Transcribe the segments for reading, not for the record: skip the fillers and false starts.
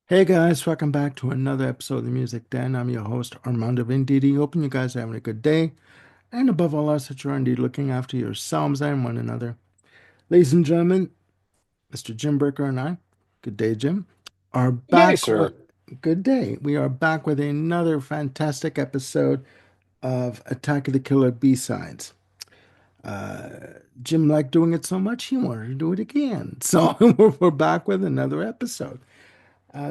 Hey guys, welcome back to another episode of the Music Den. I'm your host Armando Venditti. Hoping you guys are having a good day, and above all else, that you're indeed looking after yourselves and one another. Ladies and gentlemen, Mr. Jim Burker and I, good day, Jim, are Good day, back with sir. good day. We are back with another fantastic episode of Attack of the Killer B-Sides. Uh, Jim liked doing it so much he wanted to do it again. So we're back with another episode.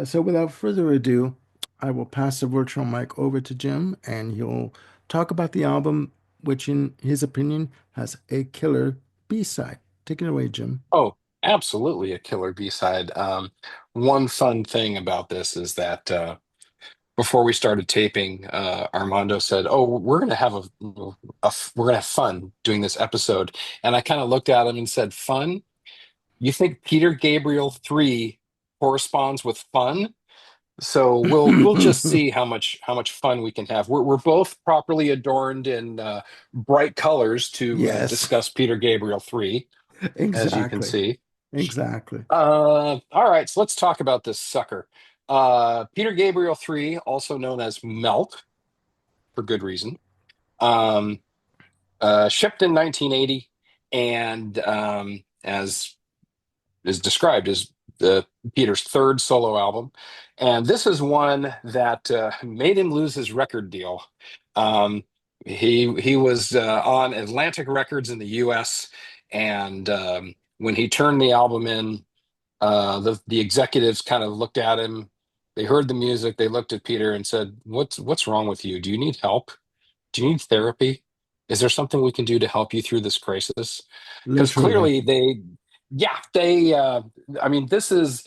So without further ado, I will pass the virtual mic over to Jim and he'll talk about the album, which in his opinion has a killer B-side. Take it away, Jim. Oh, absolutely a killer B-side. One fun thing about this is that before we started taping, Armando said, "Oh, we're going to have we're going to have fun doing this episode." And I kind of looked at him and said, "Fun? You think Peter Gabriel 3 corresponds with fun?" So we'll just see how much fun we can have. We're both properly adorned in bright colors to Yes, discuss Peter Gabriel 3, as you can exactly. see. Exactly. All right, so let's talk about this sucker. Peter Gabriel 3, also known as Melt, for good reason. Um, Shipped in 1980, and as is described as Peter's third solo album. And this is one that made him lose his record deal. Um, he was on Atlantic Records in the U.S., and when he turned the album in, the executives kind of looked at him. They heard the music. They looked at Peter and said, "What's wrong with you? Do you need help? Do you need therapy? Is there something we can do to help you through this crisis?" Because Literally. clearly yeah, they. I mean, this is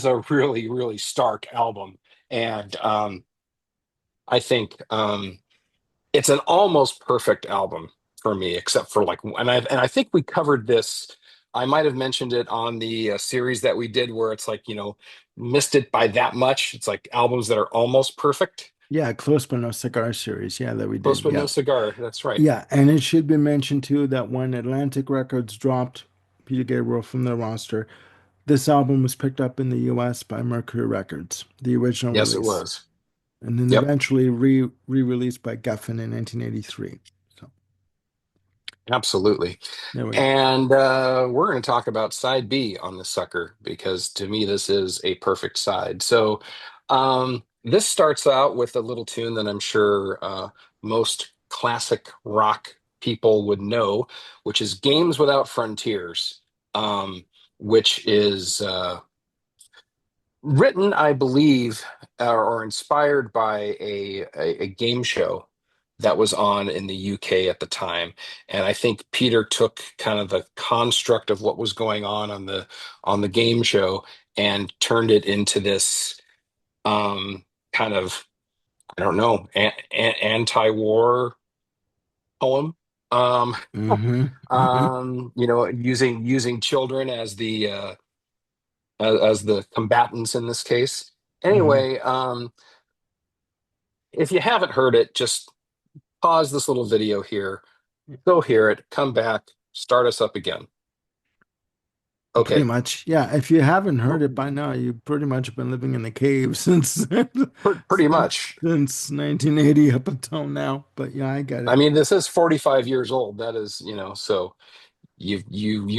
a really really stark album, and I think it's an almost perfect album for me, except for like, and I think we covered this. I might have mentioned it on the series that we did, where it's like missed it by that much. It's like albums that are almost perfect. Yeah, Close But No Cigar series. Yeah, that we Close did. but Yeah. no cigar. That's right. Yeah, and it should be mentioned too that when Atlantic Records dropped Peter Gabriel from their roster, this album was picked up in the US by Mercury Records, the original Yes, it release, was. and then Yep, eventually re-released by Geffen in 1983. So absolutely. there we go. And we're going to talk about side B on the sucker because to me this is a perfect side. So this starts out with a little tune that I'm sure most classic rock people would know, which is "Games Without Frontiers," which is written, I believe, or inspired by a game show that was on in the UK at the time. And I think Peter took kind of the construct of what was going on the game show and turned it into this kind of, I don't know, anti-war poem. Um, Hmm. Hmm. using children as the combatants in this case. Hmm. Anyway, if you haven't heard it, just pause this little video here, go hear it, come back, start us up again. Pretty Okay, much. Yeah, if you haven't heard it by now, you've pretty much been living in the cave since pretty much. since 1980 up until now. But yeah, I get I it. mean, this is 45 years old. That is, so you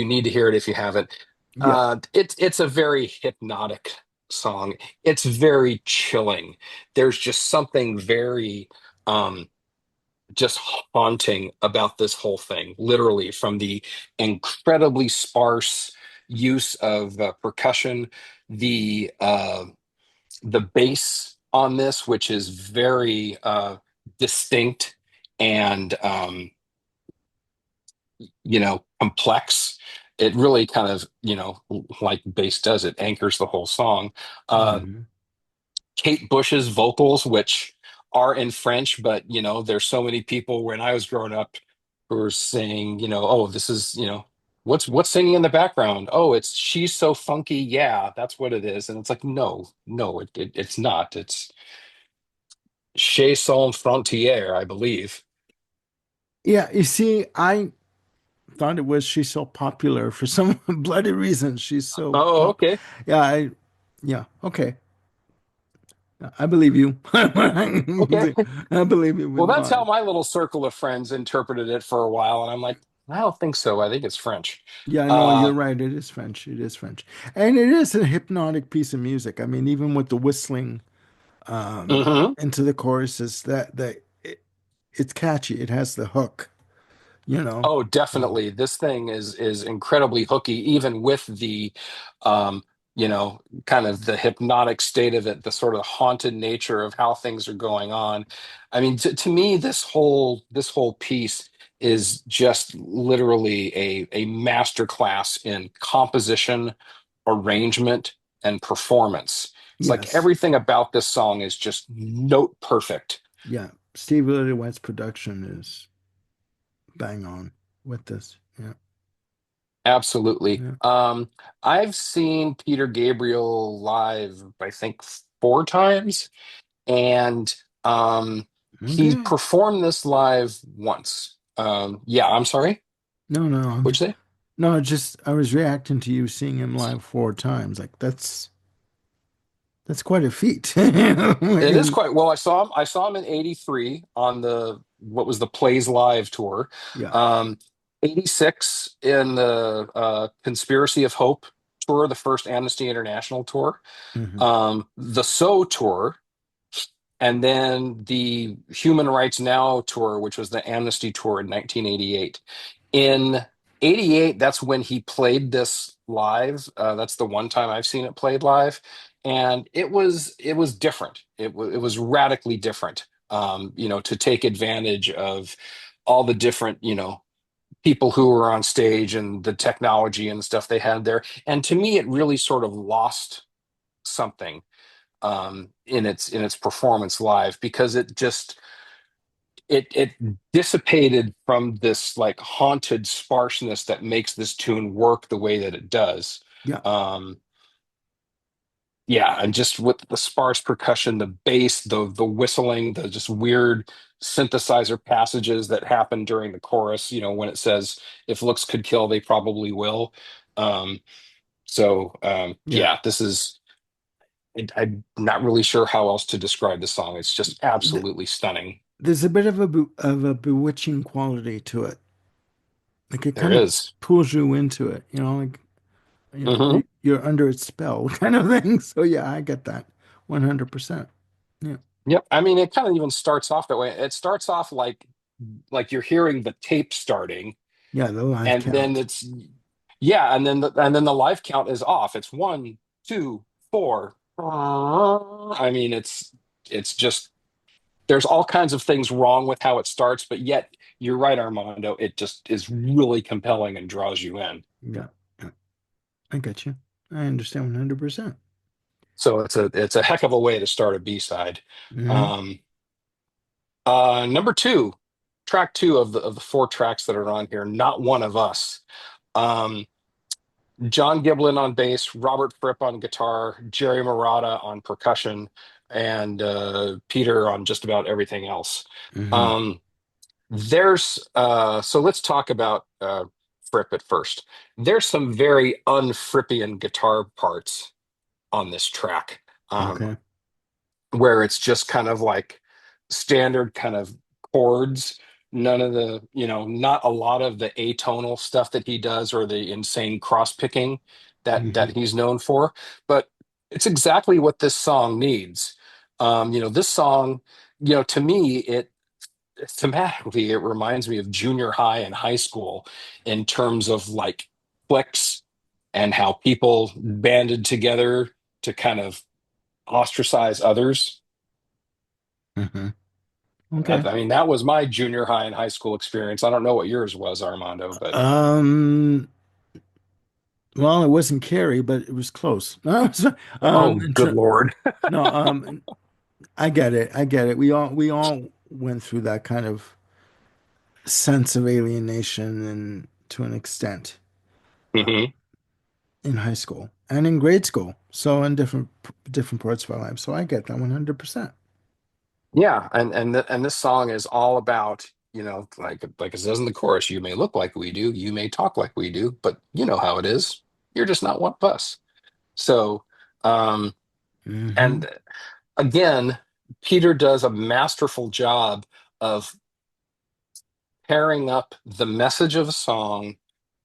need to hear it if you haven't. Yeah. It's a very hypnotic song. It's very chilling. There's just something very just haunting about this whole thing, literally, from the incredibly sparse use of percussion, the bass on this, which is very distinct and complex. It really kind of, like bass does, it anchors the whole song. Uh, Hmm. Kate Bush's vocals, which are in French, but there's so many people when I was growing up who were saying, oh, this is, what's singing in the background? Oh, it's "She's So Funky." Yeah, that's what it is. And it's like, no, no, it's not. It's "Chez Son Frontière," I believe. Yeah, you see, I thought it was she's so popular for some bloody reason. She's so Oh, pop. okay. Yeah, yeah, okay. I believe you. Okay. I believe you Well, with that's my. how my little circle of friends interpreted it for a while, and I'm like, I don't think so. I think it's French. Yeah, no, Uh, you're right. It is French. It is French, and it is a hypnotic piece of music. I mean, even with the whistling mhm. into the choruses, it's catchy. It has the hook, you know. Oh, Um, definitely. This thing is incredibly hooky, even with the, um, kind of the hypnotic state of it, the sort of haunted nature of how things are going on. I mean, to me, this whole piece is just literally a masterclass in composition, arrangement, and performance. It's like yes, everything about this song is just note perfect. yeah. Steve Lillywhite's production is bang on with this. Yeah, Absolutely. yeah. I've seen Peter Gabriel live, I think 4 times, and he Okay. performed this live once. Yeah, I'm sorry. No, no, What'd you say? no. Just I was reacting to you seeing him live 4 times. Like that's quite a feat. It is quite well. I saw him in '83 on the what was the Plays Live tour. Yeah. Um, '86 in the Conspiracy of Hope tour, the first Amnesty International tour. Hmm. The So tour, and then the Human Rights Now tour, which was the Amnesty tour in 1988. In '88, that's when he played this live. That's the one time I've seen it played live, and it was different. It was radically different. To take advantage of all the different people who were on stage and the technology and stuff they had there. And to me, it really sort of lost something in its performance live because it dissipated from this like haunted sparseness that makes this tune work the way that it does. Yeah. Um, yeah, and just with the sparse percussion, the bass, the whistling, the just weird synthesizer passages that happen during the chorus. When it says, "If looks could kill, they probably will." Um, Yeah. yeah, I'm not really sure how else to describe the song. It's just Th- absolutely stunning. There's a bit of a bewitching quality to it. Like it There kind of is. pulls you into it, like Hmm. you're under its spell kind of thing. So yeah, I get that 100%. Yeah. Yep. I mean, it kind of even starts off that way. It starts off like you're hearing the tape starting, Yeah, the live and then count. it's yeah, and then the live count is off. It's 1, 2, 4. I mean, it's just there's all kinds of things wrong with how it starts, but yet you're right, Armando. It just is really compelling and draws you in. Yeah. Yeah. I get you. I understand 100%. So it's a heck of a way to start a B-side. Hmm. Um, Number two, track two of the 4 tracks that are on here, Not One of Us. Um, John Giblin on bass, Robert Fripp on guitar, Jerry Marotta on percussion, and Peter on just about everything else. Hmm. Um, so let's talk about Fripp at first. There's some very unFrippian guitar parts on this track. Um, Okay. where it's just kind of like standard kind of chords. None of not a lot of the atonal stuff that he does or the insane cross picking that Hmm. he's known for. But it's exactly what this song needs. This song, to me, it thematically, it reminds me of junior high and high school in terms of like cliques and how people banded together to kind of ostracize others. Hmm. Okay. I mean, that was my junior high and high school experience. I don't know what yours was, Armando, but Um, well, it wasn't Carrie, but it was close. No, oh, in good Lord. no, I get it. I get it. We all went through that kind of sense of alienation and to an extent Hmm. in high school and in grade school. So in different parts of our lives. So I get that 100%. Yeah, and this song is all about, like it says in the chorus, you may look like we do, you may talk like we do, but you know how it is. You're just not one of us. So, um, Hmm. and again, Peter does a masterful job of pairing up the message of a song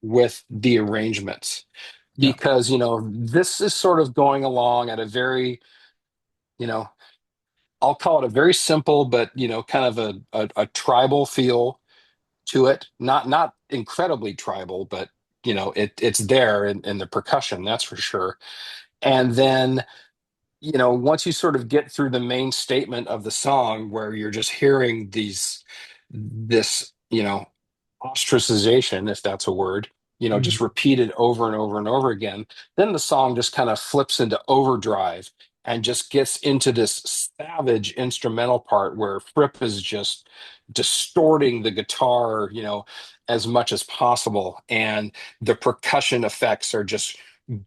with the arrangements Yeah. because this is sort of going along at a very, you know I'll call it a very simple but kind of a tribal feel to it, not incredibly tribal, but it's there in the percussion, that's for sure. And then once you sort of get through the main statement of the song where you're just hearing this ostracization, if that's a word, just Mhm. repeated over and over and over again, then the song just kind of flips into overdrive and just gets into this savage instrumental part where Fripp is just distorting the guitar, as much as possible. And the percussion effects are just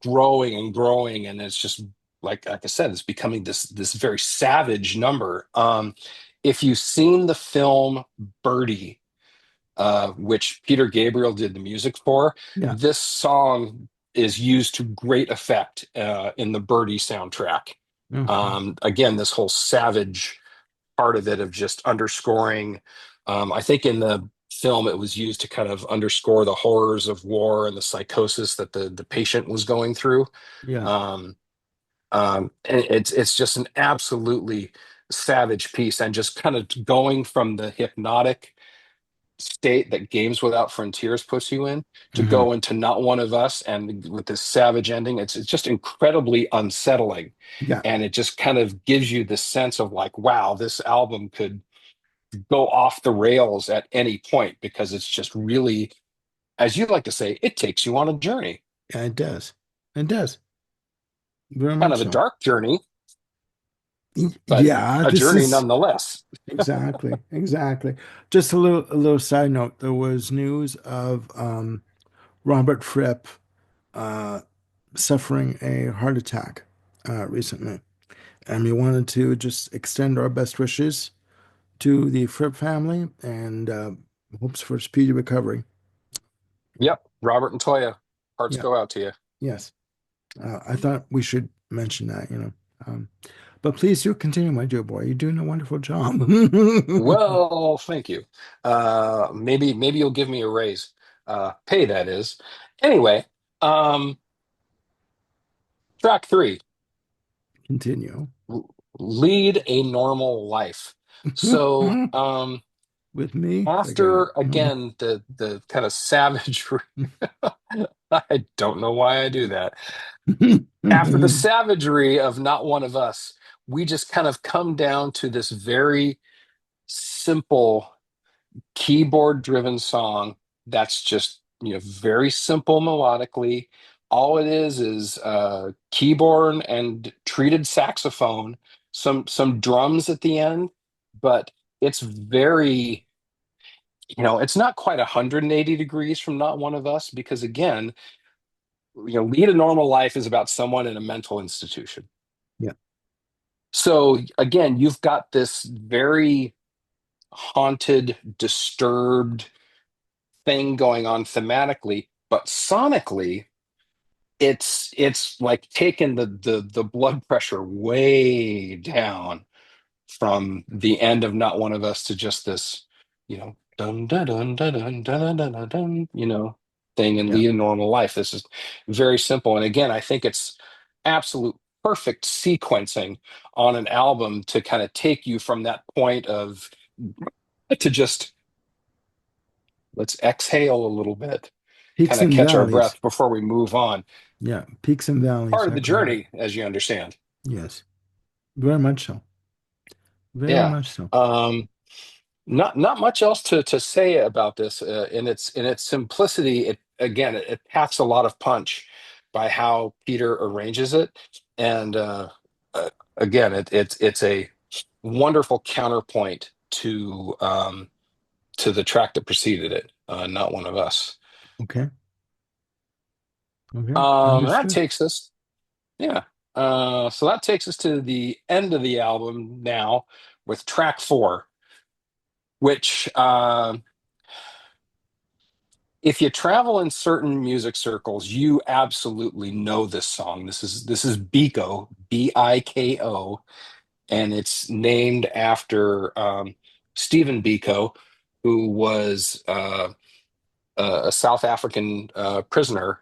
growing and growing. And it's just like I said, it's becoming this very savage number. If you've seen the film Birdie, which Peter Gabriel did the music for, Yeah. this song is used to great effect in the Birdie soundtrack. Okay. Again, this whole savage part of it of just underscoring. I think in the film it was used to kind of underscore the horrors of war and the psychosis that the patient was going through. Yeah. Um, and it's just an absolutely savage piece, and just kind of going from the hypnotic state that Games Without Frontiers puts you in to Hmm. go into Not One of Us, and with this savage ending, it's just incredibly unsettling. Yeah. And it just kind of gives you the sense of like, wow, this album could go off the rails at any point, because it's just really, as you like to say, it takes you on a journey, Yeah, it does. It does. Very kind much of a so. dark journey, but Yeah, a this journey is nonetheless. exactly, exactly. Just a little side note. There was news of Robert Fripp uh, suffering a heart attack recently, and we wanted to just extend our best wishes to the Fripp family and hopes for speedy recovery. Yep, Robert and Toya, hearts Yeah, go out to you. yes. I thought we should mention that. Um, but please do continue, my dear boy. You're doing a wonderful job. Well, thank you. Maybe you'll give me a raise. Pay, that is. Anyway, um, track three, Continue. l- lead a normal life. So, With me again. after again the kind of savagery, I don't know why I do that. After the savagery of Not One of Us, we just kind of come down to this very simple keyboard driven song that's just very simple melodically. All it is keyboard and treated saxophone, some drums at the end, but it's very, it's not quite 180 degrees from Not One of Us, because again, lead a normal life is about someone in a mental institution. Yeah. So again, you've got this very haunted, disturbed thing going on thematically, but sonically, it's like taking the blood pressure way down from the end of Not One of Us to just this, dun dun dun dun dun dun dun dun, dun, thing, and Yeah. lead a normal life. This is very simple, and again, I think it's absolute perfect sequencing on an album to kind of take you from that point of to just let's exhale a little bit, Peaks kind of and catch our valleys. breath before we move on. Yeah. Peaks and valleys. Part of I the call it. journey, as you understand. Yes. Very much so. Very Yeah. much so. Um, not much else to say about this. In its simplicity, it packs a lot of punch by how Peter arranges it, and uh, again, it's a wonderful counterpoint to the track that preceded it. Not One of Us. Okay. Okay. That Understood. takes us, yeah. So that takes us to the end of the album now with track four, which, if you travel in certain music circles, you absolutely know this song. This is Biko, Biko, and it's named after Stephen Biko, who was a South African prisoner.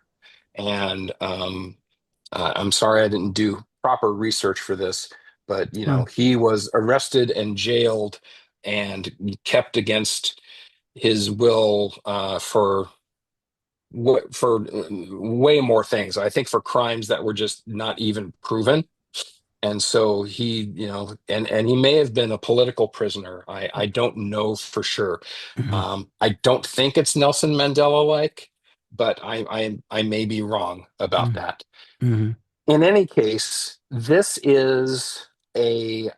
And I'm sorry I didn't do proper research for this, but Right. he was arrested and jailed and kept against his will for way more things. I think for crimes that were just not even proven. And so he, and he may have been a political prisoner. I don't know for sure. Hmm. I don't think it's Nelson Mandela like, but I may be wrong about that. Hmm. In any case, this is a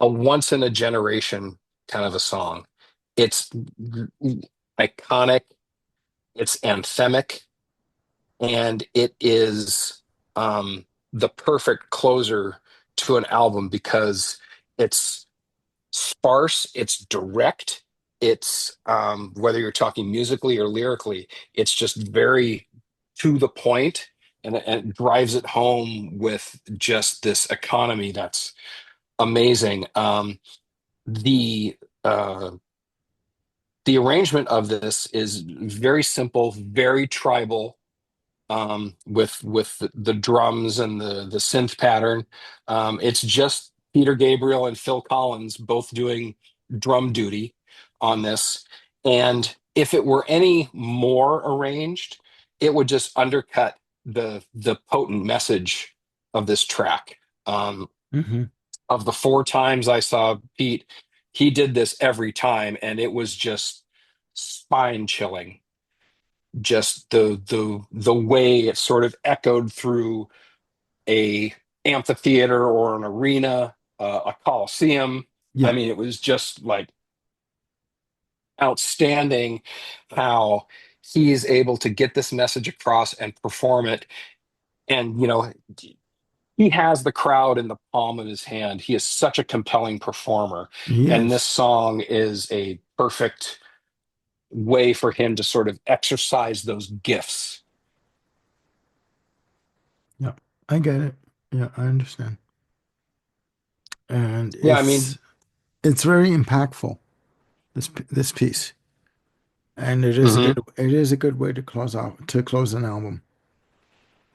once in a generation kind of a song. It's iconic, it's anthemic, and it is the perfect closer to an album because it's sparse, it's direct, it's whether you're talking musically or lyrically, it's just very to the point, and it drives it home with just this economy that's amazing. The uh, the arrangement of this is very simple, very tribal, with the drums and the synth pattern. It's just Peter Gabriel and Phil Collins both doing drum duty on this. And if it were any more arranged, it would just undercut the potent message of this track. Um, Hmm. of the four times I saw Pete, he did this every time, and it was just spine chilling, just the way it sort of echoed through a amphitheater or an arena, a coliseum. I Yeah. mean, it was just like outstanding how he is able to get this message across and perform it. And he has the crowd in the palm of his hand. He is such a compelling performer, He and this is. song is a perfect way for him to sort of exercise those gifts. Yeah. I get it. Yeah, I understand. And Yeah, I it's mean, it's very impactful, this piece. And mhm. it is a good way to close an album.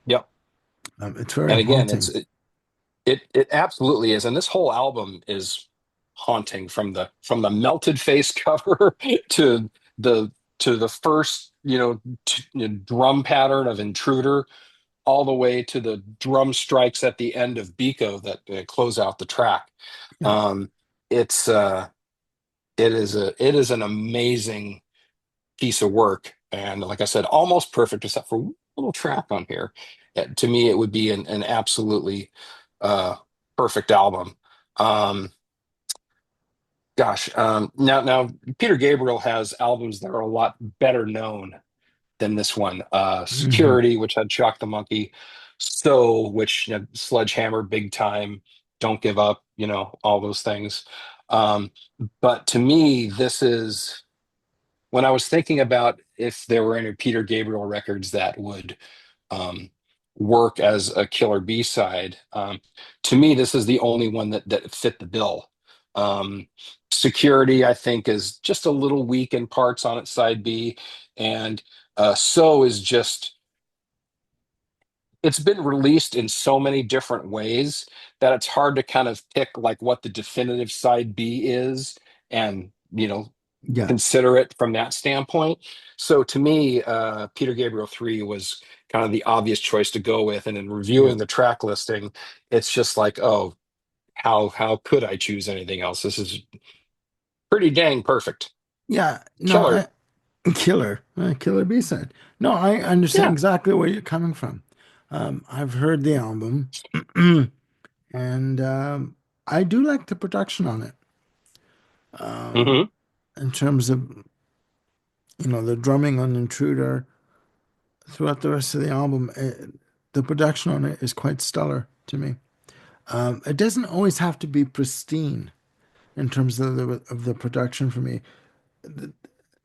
Yep. It's very And again, haunting. it absolutely is, and this whole album is haunting from the melted face cover to the to the first drum pattern of Intruder, all the way to the drum strikes at the end of Biko that close out the track. Yeah. Um, it's it is an amazing piece of work. And like I said, almost perfect except for one little track on here. To me, it would be an absolutely uh, perfect album. Um, now Peter Gabriel has albums that are a lot better known than this one. Hmm. Security, which had Shock the Monkey, So, which Sledgehammer, Big Time, Don't Give Up, all those things. Um, but to me, this is when I was thinking about if there were any Peter Gabriel records that would um, work as a killer B-side, to me, this is the only one that fit the bill. Um, Security, I think, is just a little weak in parts on its side B, and So is just it's been released in so many different ways that it's hard to kind of pick like what the definitive side B is and Yeah. consider it from that standpoint. So to me, Peter Gabriel 3 was kind of the obvious choice to go with. And in Yeah. reviewing the track listing, it's just like, oh, how could I choose anything else? This is pretty dang perfect. Yeah. No, Killer. killer B-side. No, I understand Yeah. exactly where you're coming from. I've heard the album, and I do like the production on it. Hmm. In terms of, the drumming on Intruder throughout the rest of the album, the production on it is quite stellar to me. It doesn't always have to be pristine in terms of the production for me.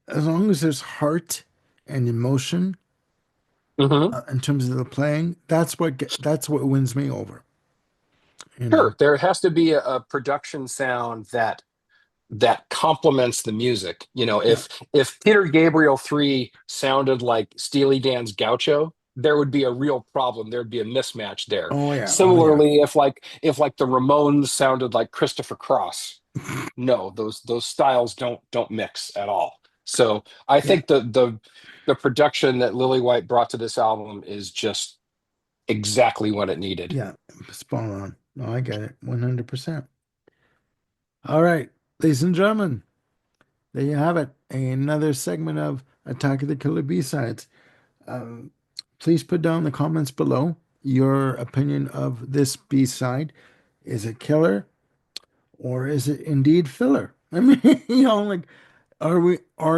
As long as there's heart and emotion Hmm. in terms of the playing, that's what wins me over. you know. Sure, there has to be a production sound that complements the music. You know, Yeah. if Peter Gabriel 3 sounded like Steely Dan's Gaucho, there would be a real problem. There'd be a mismatch there. Oh yeah. Oh yeah. Similarly, if like the Ramones sounded like Christopher Cross, no, those styles don't mix at all. So I Yeah. think the production that Lily White brought to this album is just exactly what it needed. Yeah. Spot on. No, I get it. 100%. All right, ladies and gentlemen, there you have it. Another segment of Attack of the Killer B-Sides. Um, please put down in the comments below your opinion of this B-side. Is it killer or is it indeed filler? I mean, like, are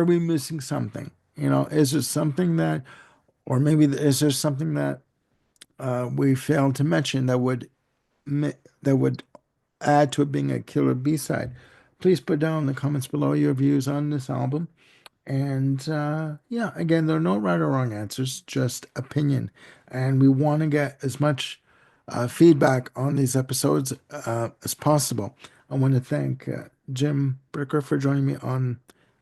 we missing something? Is there something that, or maybe is there something that we failed to mention that would add to it being a killer B-side? Please put down in the comments below your views on this album. And yeah, again, there are no right or wrong answers, just opinion. And we want to get as much feedback on these episodes as possible. I want to thank Jim Bricker for joining me on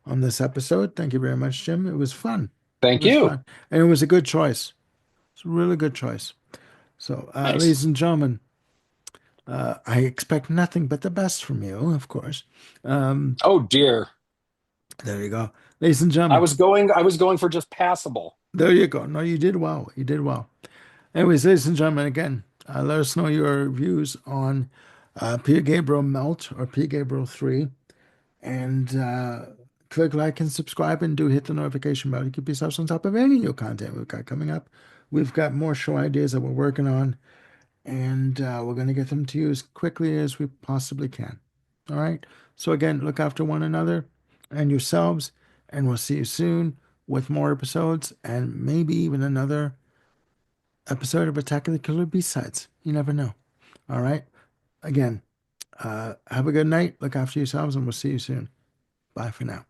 this episode. Thank you very much, Jim. It was fun. It Thank was you. fun, and it was a good choice. It's a really good choice. So, Nice. ladies and gentlemen, I expect nothing but the best from you, of course. Um, Oh dear. there you go, ladies and I gentlemen. was going for just passable. There you go. No, you did well. You did well. Anyways, ladies and gentlemen, again, let us know your views on Peter Gabriel Melt or Peter Gabriel 3. And click like and subscribe and do hit the notification bell to keep yourselves on top of any new content we've got coming up. We've got more show ideas that we're working on, and we're going to get them to you as quickly as we possibly can. All right. So, again, look after one another and yourselves, and we'll see you soon with more episodes and maybe even another episode of Attack of the Killer B-Sides. You never know. All right. Again, have a good night. Look after yourselves, and we'll see you soon. Bye for now.